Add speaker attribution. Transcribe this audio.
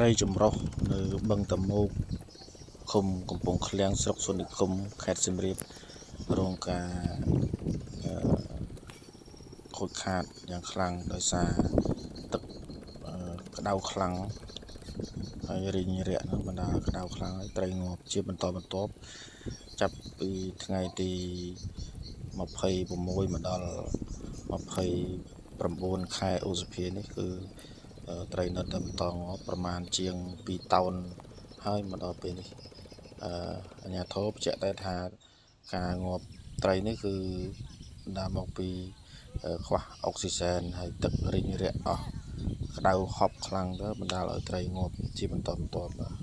Speaker 1: ត្រីចម្រុះនៅបឹងតមោកឃុំកំពង់ឃ្លាំងស្រុកសុនិគមខេត្តសៀមរាបរងការខូចខាតយ៉ាងខ្លាំងដោយសារទឹកក្តៅខ្លាំងហើយរីងរាក់នឹងបណ្ដាក្តៅខ្លាំងហើយត្រីងាប់ជាបន្តបន្ទាប់ចាប់ពីថ្ងៃទី26មកដល់29ខែឧសភានេះគឺត្រីនៅតែបន្តងាប់ប្រមាណជាង2តោនហើយមកដល់ពេលនេះអាជ្ញាធរបញ្ជាក់តែថាការងាប់ត្រីនេះគឺបណ្ដាលមកពីខ្វះអុកស៊ីសែនហើយទឹករីងរាក់អស់ក្តៅហប់ខ្លាំងទៅបណ្ដាលឲ្យត្រីងាប់ជាបន្តបន្ទាប់បាទ